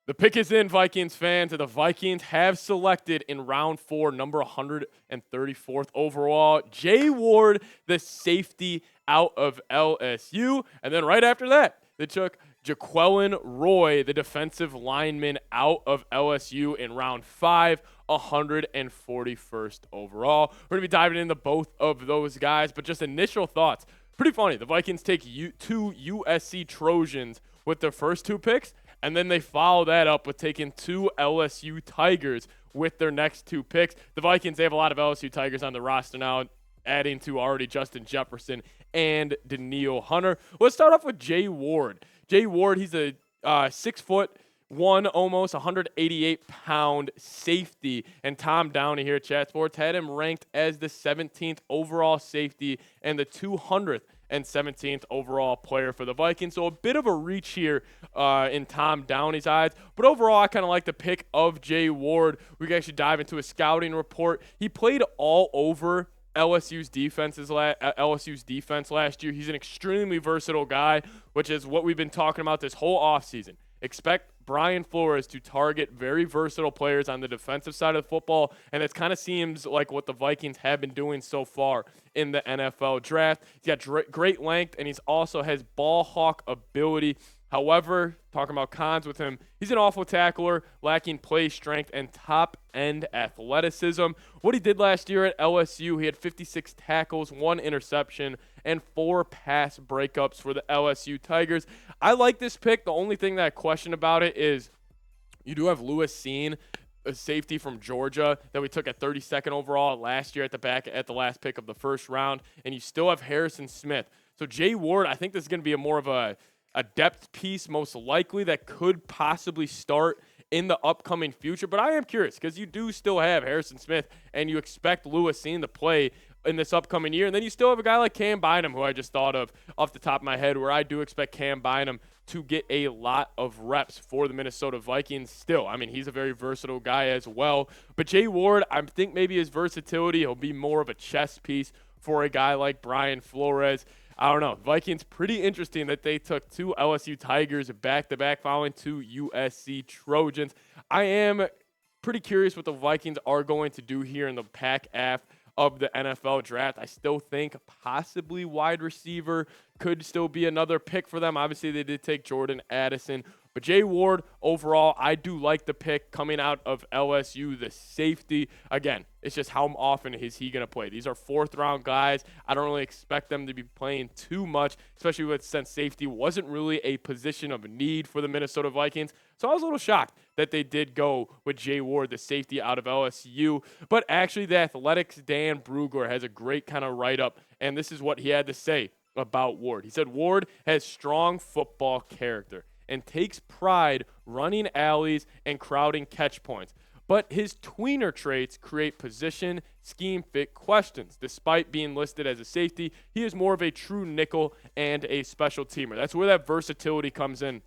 The pick is in, Vikings fans, and the Vikings have selected in round 4, number 134th overall, Jay Ward, the safety out of LSU. And then right after that, they took Jaquelin Roy, the defensive lineman out of LSU in round 5, 141st overall. We're going to be diving into both of those guys, but just initial thoughts. Pretty funny. The Vikings take two USC Trojans with their first 2 picks, and then they follow that up with taking 2 LSU Tigers with their next 2 picks. The Vikings, they have a lot of LSU Tigers on the roster now, adding to already Justin Jefferson and Daniil Hunter. Let's start off with Jay Ward. Jay Ward, he's a 6'1", almost 188-pound safety. And Tom Downey here at Chat Sports had him ranked as the 17th overall safety and the 217th overall player for the Vikings. So a bit of a reach here in Tom Downey's eyes. But overall, I kind of like the pick of Jay Ward. We can actually dive into a scouting report. He played all over LSU's defense last year. He's an extremely versatile guy, which is what we've been talking about this whole offseason. Expect Brian Flores to target very versatile players on the defensive side of the football, and it kind of seems like what the Vikings have been doing so far in the NFL draft. He's got great length, and he also has ball hawk ability. However, talking about cons with him, he's an awful tackler, lacking play strength and top-end athleticism. What he did last year at LSU, he had 56 tackles, 1 interception, and 4 pass breakups for the LSU Tigers. I like this pick. The only thing that I question about it is you do have Lewis Cine, a safety from Georgia that we took at 32nd overall last year at the last pick of the first round, and you still have Harrison Smith. So Jay Ward, I think this is going to be more of a depth piece most likely that could possibly start in the upcoming future. But I am curious because you do still have Harrison Smith and you expect Lewis Cine to play in this upcoming year. And then you still have a guy like Cam Bynum, who I just thought of off the top of my head, where I do expect Cam Bynum to get a lot of reps for the Minnesota Vikings still. I mean, he's a very versatile guy as well. But Jay Ward, I think maybe his versatility, he'll be more of a chess piece for a guy like Brian Flores. I don't know. Vikings, pretty interesting that they took 2 LSU Tigers back-to-back following 2 USC Trojans. I am pretty curious what the Vikings are going to do here in the back half of the NFL draft. I still think possibly wide receiver could still be another pick for them. Obviously, they did take Jordan Addison. But Jay Ward, overall, I do like the pick coming out of LSU, the safety. Again, it's just how often is he going to play? These are 4th-round guys. I don't really expect them to be playing too much, especially since safety wasn't really a position of need for the Minnesota Vikings. So I was a little shocked that they did go with Jay Ward, the safety out of LSU. But actually, the Athletics' Dan Brugler has a great kind of write-up, and this is what he had to say about Ward. He said, Ward has strong football character and takes pride running alleys and crowding catch points. But his tweener traits create position, scheme fit questions. Despite being listed as a safety, he is more of a true nickel and a special teamer. That's where that versatility comes in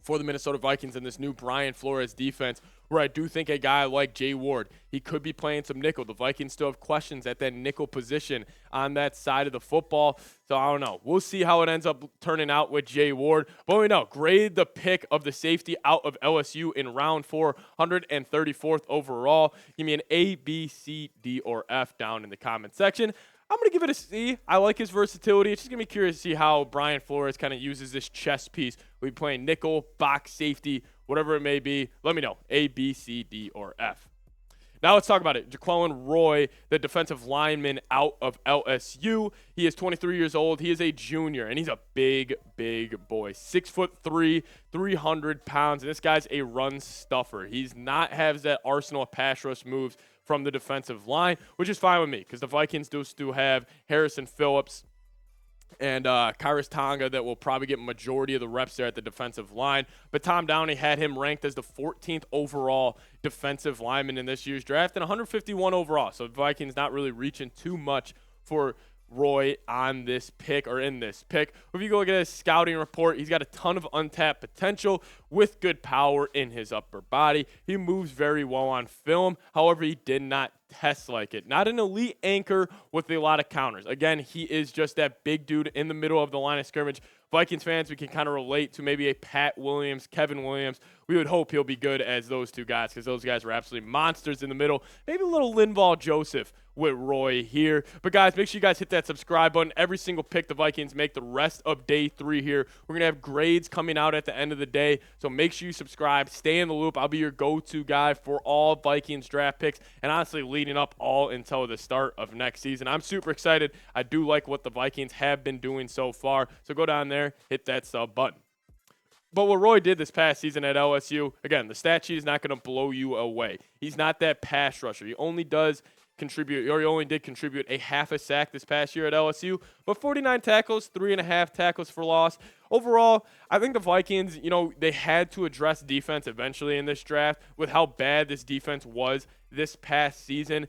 for the Minnesota Vikings in this new Brian Flores defense, where I do think a guy like Jay Ward, he could be playing some nickel. The Vikings still have questions at that nickel position on that side of the football. So I don't know. We'll see how it ends up turning out with Jay Ward. But we know, grade the pick of the safety out of LSU in round 4, 134th overall. Give me an A, B, C, D, or F down in the comment section. I'm going to give it a C. I like his versatility. It's just going to be curious to see how Brian Flores kind of uses this chess piece. We'll be playing nickel, box, safety, whatever it may be. Let me know. A, B, C, D, or F. Now let's talk about it. Jaquelin Roy, the defensive lineman out of LSU. He is 23 years old. He is a junior, and he's a big, big boy. 6'3", 300 pounds, and this guy's a run stuffer. He's not has that arsenal of pass rush moves from the defensive line, which is fine with me because the Vikings do have Harrison Phillips and Kairos Tonga that will probably get majority of the reps there at the defensive line. But Tom Downey had him ranked as the 14th overall defensive lineman in this year's draft and 151 overall. So the Vikings not really reaching too much for Roy on this pick or in this pick. If you go look at his scouting report, he's got a ton of untapped potential with good power in his upper body. He moves very well on film. However, he did not tests like it. Not an elite anchor with a lot of counters. Again, he is just that big dude in the middle of the line of scrimmage. Vikings fans, we can kind of relate to maybe a Pat Williams, Kevin Williams. We would hope he'll be good as those two guys because those guys were absolutely monsters in the middle. Maybe a little Linval Joseph with Roy here. But guys, make sure you guys hit that subscribe button. Every single pick the Vikings make the rest of day 3 here. We're going to have grades coming out at the end of the day. So make sure you subscribe. Stay in the loop. I'll be your go-to guy for all Vikings draft picks and honestly leading up all until the start of next season. I'm super excited. I do like what the Vikings have been doing so far. So go down there, hit that sub button. But what Roy did this past season at LSU, again, the stat sheet is not going to blow you away. He's not that pass rusher. He only did contribute a half a sack this past year at LSU, but 49 tackles, 3.5 tackles for loss. Overall, I think the Vikings, they had to address defense eventually in this draft with how bad this defense was this past season.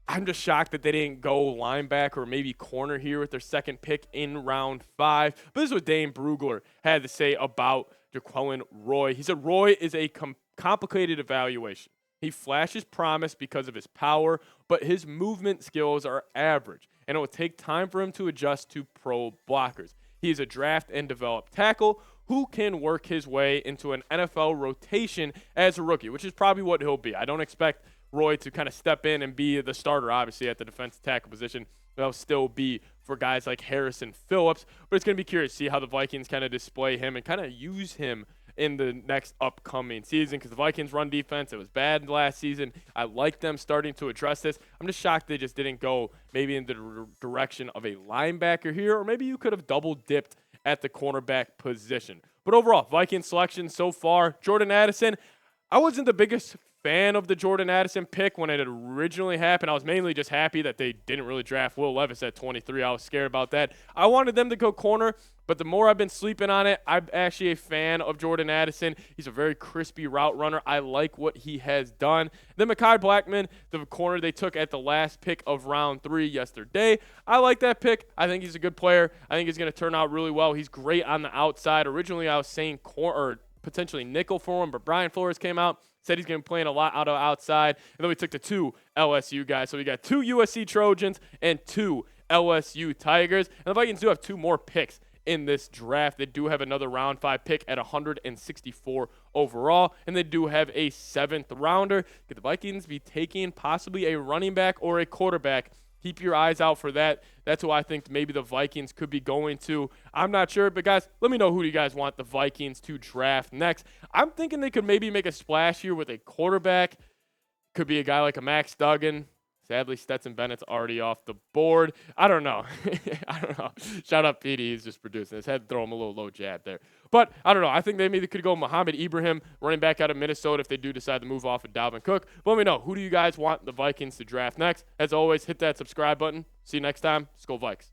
I'm just shocked that they didn't go linebacker or maybe corner here with their second pick in round 5. But this is what Dane Brugler had to say about Jaquelin Roy. He said Roy is a complicated evaluation. He flashes promise because of his power, but his movement skills are average, and it will take time for him to adjust to pro blockers. He is a draft and develop tackle who can work his way into an NFL rotation as a rookie, which is probably what he'll be. I don't expect Roy to kind of step in and be the starter, obviously, at the defensive tackle position. That'll still be for guys like Harrison Phillips, but it's going to be curious to see how the Vikings kind of display him and kind of use him in the next upcoming season because the Vikings run defense, it was bad last season. I like them starting to address this. I'm just shocked they just didn't go maybe in the direction of a linebacker here, or maybe you could have double dipped at the cornerback position. But overall, Vikings selection so far, Jordan Addison, I wasn't the biggest fan of the Jordan Addison pick when it had originally happened. I was mainly just happy that they didn't really draft Will Levis at 23. I was scared about that. I wanted them to go corner, but the more I've been sleeping on it, I'm actually a fan of Jordan Addison. He's a very crispy route runner. I like what he has done. Then Mekhi Blackman, the corner they took at the last pick of round 3 yesterday. I like that pick. I think he's a good player. I think he's going to turn out really well. He's great on the outside. Originally, I was saying potentially nickel for him, but Brian Flores came out, said he's going to be playing a lot out of outside. And then we took the 2 LSU guys. So we got 2 USC Trojans and 2 LSU Tigers. And the Vikings do have 2 more picks in this draft. They do have another round 5 pick at 164 overall. And they do have a 7th rounder. Could the Vikings be taking possibly a running back or a quarterback? Keep your eyes out for that. That's who I think maybe the Vikings could be going to. I'm not sure, but guys, let me know who do you guys want the Vikings to draft next. I'm thinking they could maybe make a splash here with a quarterback. Could be a guy like a Max Duggan. Sadly, Stetson Bennett's already off the board. I don't know. I don't know. Shout out Petey. He's just producing this. Had to throw him a little low jab there. But I don't know. I think they maybe could go Muhammad Ibrahim, running back out of Minnesota, if they do decide to move off of Dalvin Cook. But let me know. Who do you guys want the Vikings to draft next? As always, hit that subscribe button. See you next time. Let's go Vikes.